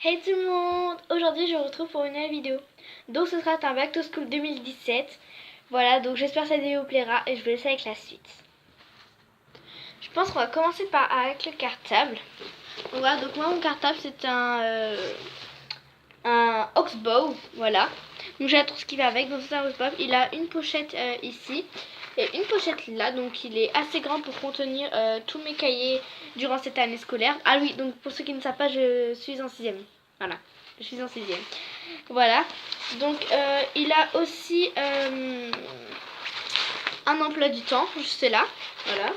Hey tout le monde! Aujourd'hui je vous retrouve pour une nouvelle vidéo. Donc ce sera un Back to School 2017. Voilà, donc j'espère que cette vidéo vous plaira et je vous laisse avec la suite. Je pense qu'on va commencer avec le cartable. Donc voilà, donc moi mon cartable c'est un Oxbow, voilà. Donc j'ai la trousse qui va avec, donc c'est un Oxbow. Il a une pochette ici et une pochette là, donc il est assez grand pour contenir tous mes cahiers durant cette année scolaire. Ah oui, donc pour ceux qui ne savent pas, je suis en 6ème. Voilà, je suis en 6ème. Voilà, donc il a aussi un emploi du temps, juste là, voilà.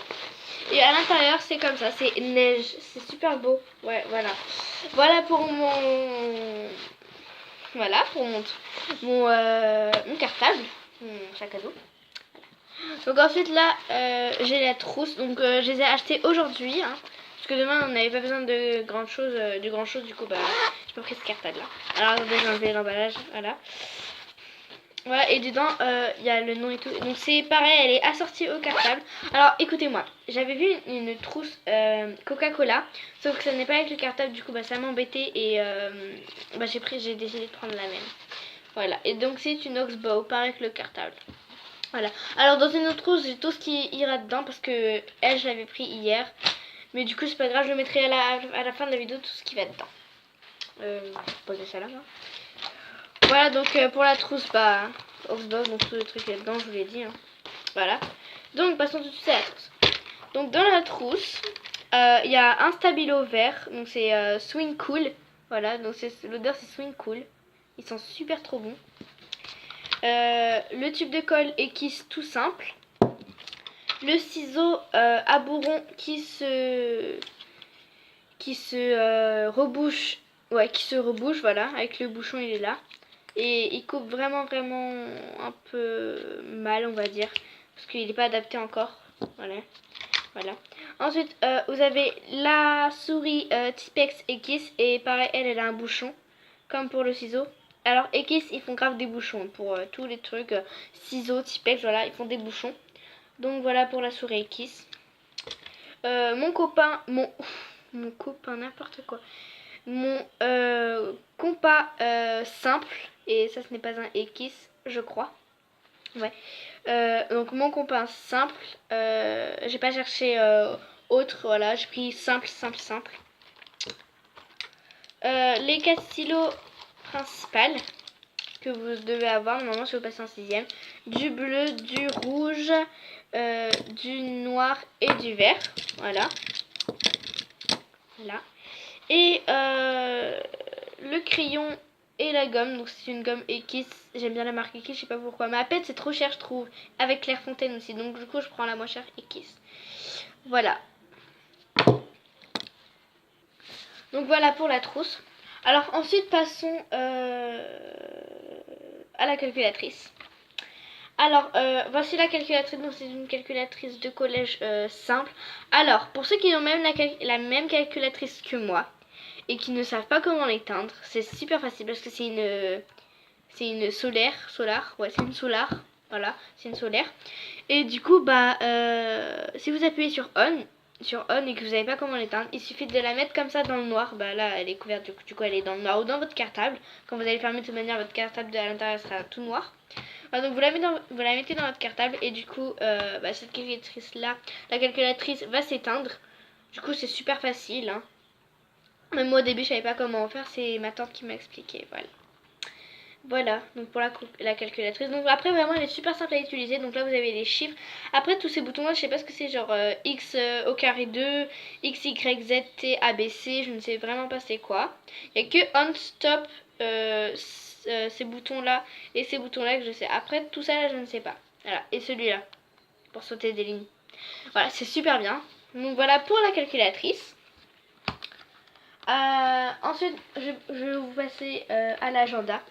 Et à l'intérieur c'est comme ça, c'est neige, c'est super beau. Ouais, voilà. Voilà pour mon mon cartable, mon sac à dos. Donc ensuite là j'ai la trousse, donc je les ai achetées aujourd'hui hein, parce que demain on n'avait pas besoin de grand chose, du coup bah j'ai pas pris ce cartable là. Alors attendez, j'ai enlevé l'emballage, voilà. Voilà, et dedans il y a le nom et tout, donc c'est pareil, elle est assortie au cartable. Alors écoutez-moi, j'avais vu une trousse Coca-Cola, sauf que ça n'est pas avec le cartable, du coup bah ça m'embêtait et bah j'ai décidé de prendre la même. Voilà, et donc c'est une Oxbow, pareil que le cartable. Voilà, alors dans une autre trousse j'ai tout ce qui ira dedans parce que elle je l'avais pris hier. Mais du coup c'est pas grave, je mettrai à la fin de la vidéo tout ce qui va dedans. Je vais poser ça là. Voilà, donc pour la trousse, bah Oxbow, donc tout le truc là dedans, je vous l'ai dit hein. Voilà, donc passons tout de suite à la trousse. Donc dans la trousse il y a un stabilo vert, donc c'est Swing Cool. Voilà, donc l'odeur c'est Swing Cool. Ils sont super trop bons. Le tube de colle Equis tout simple. Le ciseau à bourron qui se rebouche. Ouais, qui se rebouche, voilà, avec le bouchon il est là. Et il coupe vraiment un peu mal on va dire. Parce qu'il n'est pas adapté encore. Voilà. Ensuite vous avez la souris Tipex Equis. Et pareil elle a un bouchon. Comme pour le ciseau. Alors Equis ils font grave des bouchons. Pour tous les trucs ciseaux, Tipex, voilà, ils font des bouchons. Donc voilà pour la souris Equis. Mon copain n'importe quoi. Mon compas simple. Et ça ce n'est pas un Equis je crois. Ouais. Donc mon compas simple. J'ai pas cherché autre. Voilà, j'ai pris simple. Les 4 stylos principales que vous devez avoir normalement si vous passez en 6ème. Du bleu, du rouge, du noir et du vert. Voilà. Et le crayon et la gomme. Donc c'est une gomme Equis. J'aime bien la marque Equis, je sais pas pourquoi. Mais à peine c'est trop cher je trouve. Avec Clairefontaine aussi. Donc du coup je prends la moins chère Equis. Voilà. Donc voilà pour la trousse. Alors ensuite passons à la calculatrice. Alors voici la calculatrice, donc c'est une calculatrice de collège simple. Alors pour ceux qui ont même la même calculatrice que moi et qui ne savent pas comment l'éteindre, c'est super facile parce que c'est une solar, ouais c'est une solar, voilà c'est une solaire. Et du coup bah si vous appuyez sur on et que vous savez pas comment l'éteindre, il suffit de la mettre comme ça dans le noir. Bah là elle est couverte, du coup elle est dans le noir ou dans votre cartable. Quand vous allez fermer de cette manière, votre cartable à l'intérieur sera tout noir. Alors, donc vous la mettez dans votre cartable et du coup bah, cette calculatrice là, la calculatrice va s'éteindre. Du coup c'est super facile hein. Même moi au début je savais pas comment faire, c'est ma tante qui m'a expliqué. Voilà, donc pour la calculatrice. Donc après vraiment elle est super simple à utiliser. Donc là vous avez les chiffres. Après tous ces boutons là je sais pas ce que c'est, genre X au carré 2, X, Y, Z, T, A, B, C. Je ne sais vraiment pas c'est quoi. Il n'y a que on, stop, ces boutons là et ces boutons là que je sais. Après tout ça là je ne sais pas. Voilà, et celui-là pour sauter des lignes. Voilà, c'est super bien. Donc voilà pour la calculatrice. Ensuite je vais vous passer à l'agenda.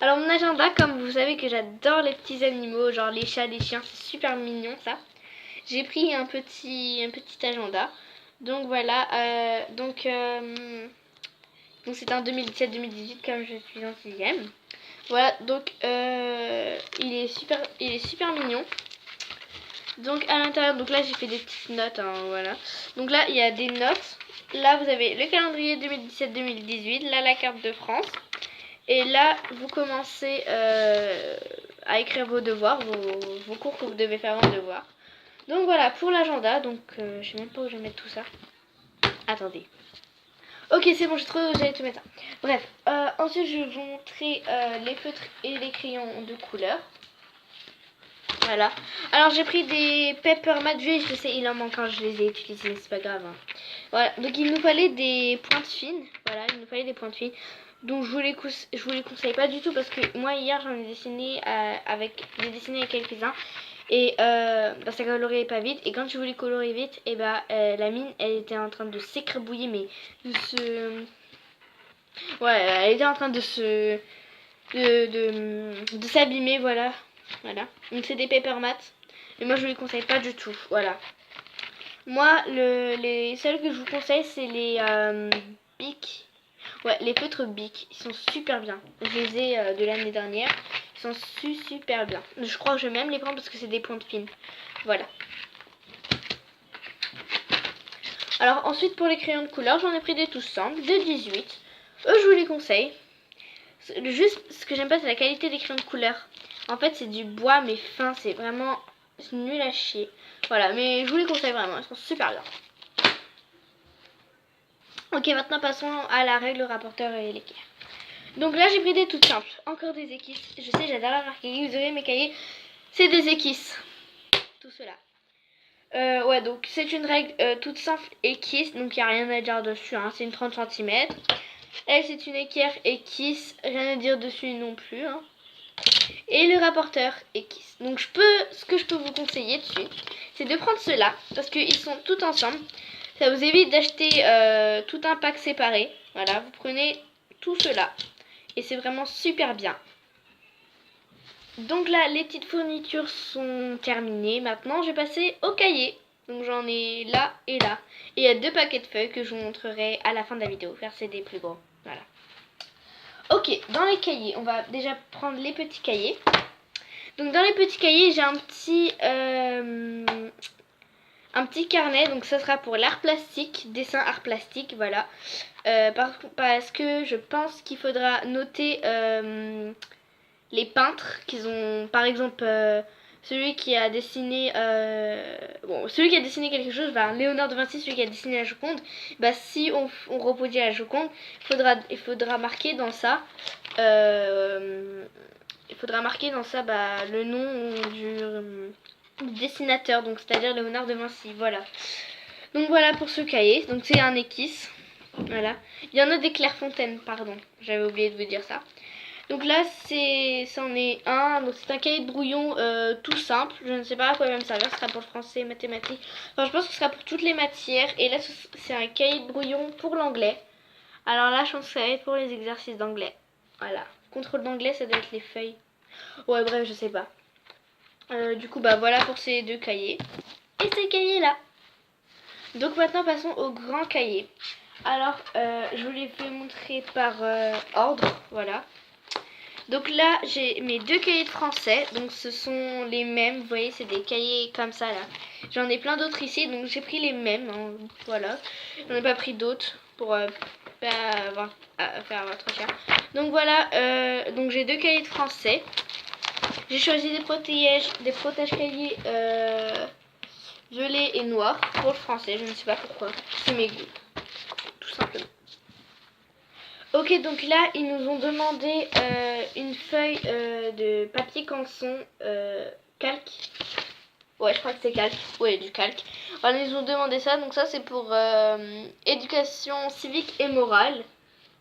Alors mon agenda, comme vous savez que j'adore les petits animaux, genre les chats, les chiens, c'est super mignon ça. J'ai pris un petit agenda. Donc voilà, donc c'est un 2017-2018 comme je suis en 6ème. Voilà, donc il est super mignon. Donc à l'intérieur, donc là j'ai fait des petites notes, hein, voilà. Donc là il y a des notes là vous avez le calendrier 2017-2018, là la carte de France. Et là vous commencez à écrire vos devoirs, vos cours que vous devez faire en devoir. Donc voilà pour l'agenda, donc je sais même pas où je vais mettre tout ça. Attendez. Ok, c'est bon, j'allais tout mettre ça. Bref, ensuite je vais vous montrer les feutres et les crayons de couleur. Voilà. Alors j'ai pris des Paper Mat, je sais, il en manque un, je les ai utilisés, c'est pas grave. Hein. Voilà, donc il nous fallait des pointes fines. Voilà, il nous fallait des pointes fines. Donc je vous les conseille pas du tout parce que moi hier j'en ai dessiné avec quelques-uns. Et bah, ça colorait pas vite. Et quand je voulais colorer vite, et bah la mine elle était en train de s'écrabouiller, mais de se. Ouais, elle était en train de se. de s'abîmer, voilà. Voilà. Donc c'est des paper mats. Et moi je vous les conseille pas du tout. Voilà. Moi, les seuls que je vous conseille, c'est les Bic. Ouais, les feutres Bic. Ils sont super bien. Je les ai de l'année dernière. Ils sont super bien. Je crois que je vais même les prendre parce que c'est des pointes fines. Voilà. Alors ensuite pour les crayons de couleur, j'en ai pris des tout simples, de 18. Eux, je vous les conseille. Juste, ce que j'aime pas, c'est la qualité des crayons de couleur. En fait, c'est du bois, mais fin. C'est vraiment nul à chier. Voilà, mais je vous les conseille vraiment. Ils sont super bien. Ok, maintenant passons à la règle, le rapporteur et l'équerre. Donc là, j'ai pris des toutes simples. Encore des équisses. Je sais, j'adore la marque cahier. Vous aurez mes cahiers. C'est des équisses. Tout cela. Ouais, donc c'est une règle toute simple équisse. Donc il n'y a rien à dire dessus. Hein. C'est une 30 cm. Elle, c'est une équerre équisse. Rien à dire dessus non plus. Hein. Et le rapporteur équisse. Donc ce que je peux vous conseiller dessus, c'est de prendre ceux-là. Parce qu'ils sont tous ensemble. Ça vous évite d'acheter tout un pack séparé. Voilà, vous prenez tout cela. Et c'est vraiment super bien. Donc là, les petites fournitures sont terminées. Maintenant, je vais passer au cahier. Donc j'en ai là et là. Et il y a 2 paquets de feuilles que je vous montrerai à la fin de la vidéo. Faire c'est des plus gros. Voilà. Ok, dans les cahiers, on va déjà prendre les petits cahiers. Donc dans les petits cahiers, j'ai un petit carnet, donc ça sera pour l'art plastique, dessin art plastique, voilà. Parce que je pense qu'il faudra noter les peintres qu'ils ont, par exemple, celui qui a dessiné, celui qui a dessiné quelque chose, bah, Léonard de Vinci, celui qui a dessiné la Joconde, bah, si on reproduit la Joconde, il faudra marquer dans ça, bah, le nom du dessinateur, donc c'est-à-dire Léonard de Vinci, voilà. Donc voilà pour ce cahier, donc c'est un équisse, voilà. Il y en a des Clairefontaine, pardon, j'avais oublié de vous dire ça. Donc là, c'en est un. Donc c'est un cahier de brouillon tout simple. Je ne sais pas à quoi il va me servir. Ce sera pour le français, mathématiques. Enfin, je pense que ce sera pour toutes les matières. Et là, c'est un cahier de brouillon pour l'anglais. Alors là, je pense que ça va être pour les exercices d'anglais. Voilà. Contrôle d'anglais, ça doit être les feuilles. Ouais, bref, je sais pas. Du coup, bah voilà pour ces 2 cahiers. Et ces cahiers-là. Donc maintenant, passons au grand cahier. Alors, je vous les fais montrer par ordre. Voilà. Donc là, j'ai mes 2 cahiers de français. Donc ce sont les mêmes. Vous voyez, c'est des cahiers comme ça là. J'en ai plein d'autres ici. Donc j'ai pris les mêmes. Hein, voilà. J'en ai pas pris d'autres pour pas faire trop cher. Donc voilà. Donc j'ai 2 cahiers de français. J'ai choisi des protèges cahiers violets et noirs pour le français. Je ne sais pas pourquoi. C'est mes goûts. Tout simplement. Ok, donc là, ils nous ont demandé une feuille de papier canson calque. Ouais, je crois que c'est calque. Ouais, du calque. Alors, ils nous ont demandé ça. Donc ça, c'est pour éducation civique et morale.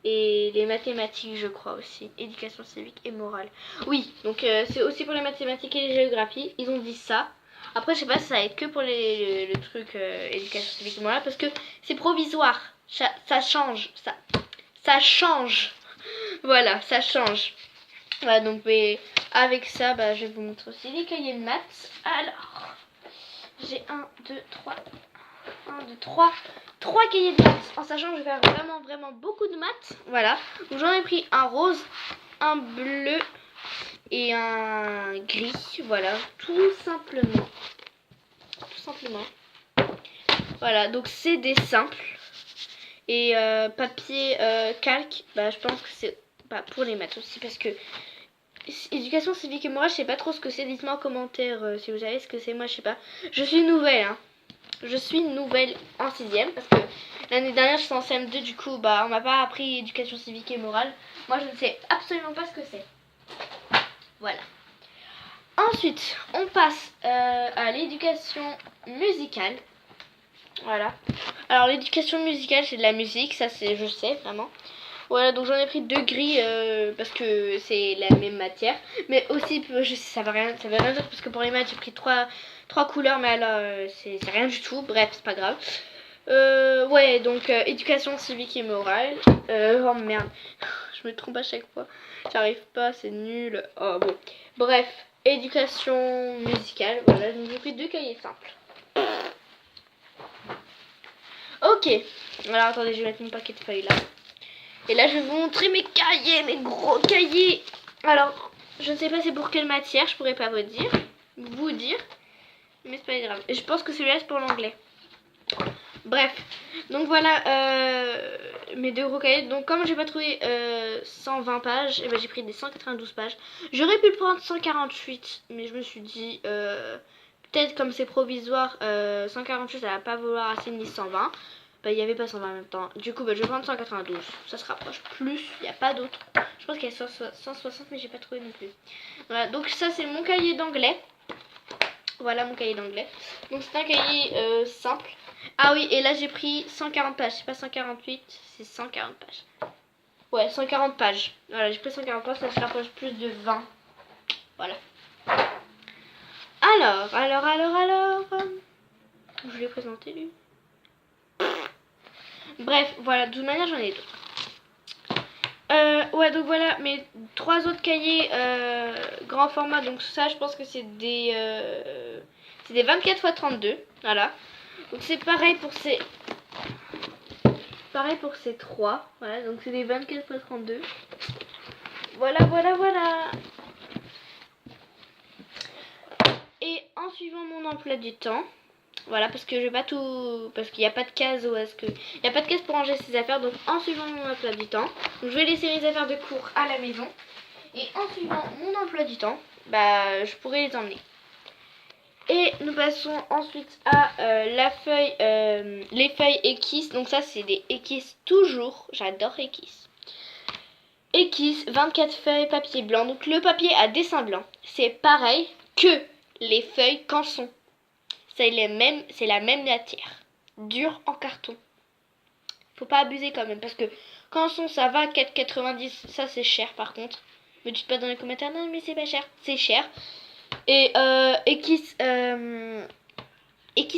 Et les mathématiques, je crois aussi. Éducation civique et morale. Oui, donc c'est aussi pour les mathématiques et les géographies. Ils ont dit ça. Après, je sais pas si ça va être que pour le truc éducation civique et morale. Parce que c'est provisoire. Ça change. Ça change. Voilà, ça change. Voilà, donc mais avec ça, bah, je vais vous montrer aussi les cahiers de maths. Alors, j'ai 3 cahiers de maths. En sachant que je vais faire vraiment beaucoup de maths. Voilà. Donc j'en ai pris un rose, un bleu et un gris. Voilà, tout simplement. Tout simplement. Voilà, donc c'est des simples. Et papier calque, bah, je pense que c'est pour les maths aussi, parce que éducation civique et morale, je sais pas trop ce que c'est. Dites-moi en commentaire si vous savez ce que c'est. Moi, je sais pas. Je suis nouvelle, hein. Je suis nouvelle en 6ème, parce que l'année dernière, je suis en CM2, du coup, bah, on m'a pas appris éducation civique et morale. Moi, je ne sais absolument pas ce que c'est. Voilà. Ensuite, on passe à l'éducation musicale. Voilà. Alors, l'éducation musicale, c'est de la musique, ça, c'est, je sais, vraiment. Voilà, donc j'en ai pris 2 grilles parce que c'est la même matière. Mais aussi, je sais, ça veut rien dire parce que pour les maths, j'ai pris 3 couleurs, mais alors, c'est rien du tout. Bref, c'est pas grave. Ouais, donc éducation civique et morale. Oh merde, je me trompe à chaque fois. J'arrive pas, c'est nul. Oh bon. Bref, éducation musicale. Voilà, donc j'ai pris 2 cahiers simples. Ok. Alors attendez, je vais mettre mon paquet de feuilles là. Et là, je vais vous montrer mes cahiers, mes gros cahiers. Alors, je ne sais pas c'est pour quelle matière, je pourrais pas vous dire. Mais c'est pas grave. Et je pense que celui-là, c'est pour l'anglais. Bref, donc voilà mes 2 gros cahiers. Donc comme j'ai pas trouvé 120 pages, et ben j'ai pris des 192 pages. J'aurais pu le prendre 148, mais je me suis dit peut-être comme c'est provisoire, 148 ça va pas vouloir assez ni 120. Bah il y avait pas 120 en même temps. Du coup bah, je vais prendre 192. Ça se rapproche plus, il n'y a pas d'autre. Je pense qu'il y a 160 mais j'ai pas trouvé non plus. Voilà, donc ça c'est mon cahier d'anglais. Voilà mon cahier d'anglais. Donc c'est un cahier simple. Ah oui, et là j'ai pris 140 pages. C'est pas 148, c'est 140 pages. Ouais, 140 pages. Voilà, j'ai pris 140 pages, ça se rapproche plus de 20. Voilà. Alors. Je l'ai présenté lui. Bref, voilà, de toute manière j'en ai d'autres. Ouais, donc voilà mes 3 autres cahiers grand format. Donc ça, je pense que c'est des 24 x 32. Voilà. Donc c'est pareil pour ces 3. Voilà, donc c'est des 24 x 32. Voilà. Et en suivant mon emploi du temps, voilà, parce que je vais pas tout, parce qu'il n'y a pas de case il n'y a pas de case pour ranger ses affaires. Donc en suivant mon emploi du temps, donc je vais laisser mes affaires de cours à la maison. Et en suivant mon emploi du temps, bah je pourrai les emmener. Et nous passons ensuite à les feuilles Ekis. Donc ça c'est des Ekis toujours. J'adore Ekis. Ekis, 24 feuilles papier blanc. Donc le papier à dessin blanc. C'est pareil que les feuilles Canson. C'est la même matière. Dur en carton. Faut pas abuser quand même. Parce que Canson ça va, 4,90. Ça c'est cher par contre. Me dites pas dans les commentaires, non mais c'est pas cher. C'est cher. Et Ekis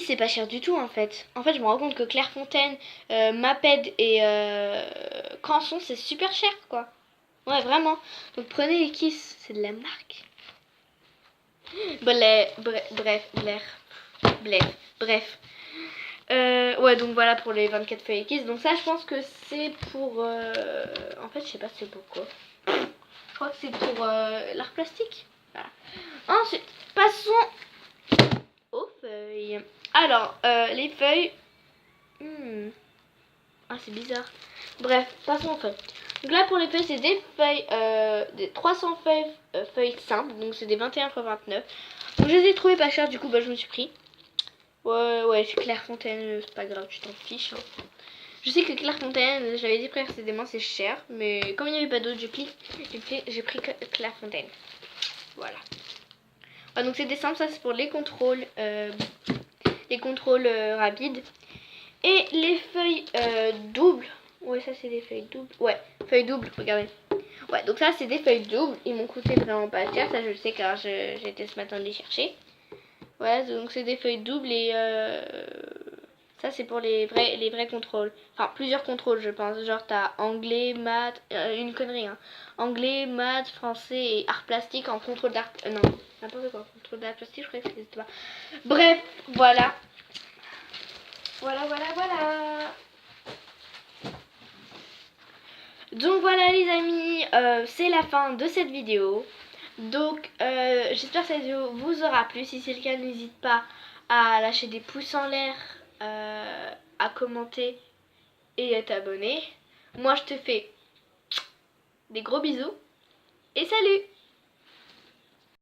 c'est pas cher du tout en fait. En fait je me rends compte que Clairefontaine, Maped et Canson c'est super cher quoi. Ouais vraiment. Donc prenez Ekis, c'est de la marque. Bref. Ouais donc voilà pour les 24 feuilles Ekis. Donc ça je pense que c'est pour... En fait je sais pas c'est pour quoi. Je crois que c'est pour l'art plastique. Voilà. Ensuite, passons aux feuilles. Alors, les feuilles... Ah, c'est bizarre. Bref, passons aux feuilles. Donc là, pour les feuilles, c'est des feuilles, des 300 feuilles simples. Donc, c'est des 21 x 29. Donc, je les ai trouvées pas chères. Du coup, bah, je me suis pris. Ouais, c'est Clairefontaine. C'est pas grave, tu t'en fiches. Hein. Je sais que Clairefontaine, j'avais dit précédemment, c'est cher. Mais comme il n'y avait pas d'autres, j'ai pris Clairefontaine. Voilà. Ah, donc c'est des simples, ça c'est pour les contrôles rapides. Et les feuilles doubles. Ouais, ça c'est des feuilles doubles. Ouais, feuilles doubles, regardez. Ouais, donc ça c'est des feuilles doubles. Ils m'ont coûté vraiment pas cher, ça je le sais car j'ai été ce matin les chercher. Ouais, donc c'est des feuilles doubles et ça c'est pour les vrais contrôles. Enfin, plusieurs contrôles je pense. Genre t'as anglais, maths, une connerie hein. Anglais, maths, français et art plastique en contrôle d'art... non, n'importe quoi. Contrôle d'art plastique, je crois que c'était pas. Bref, voilà. Voilà. Donc voilà les amis, c'est la fin de cette vidéo. Donc j'espère que cette vidéo vous aura plu. Si c'est le cas, n'hésite pas à lâcher des pouces en l'air, à commenter et à t'abonner. Moi je te fais des gros bisous et salut!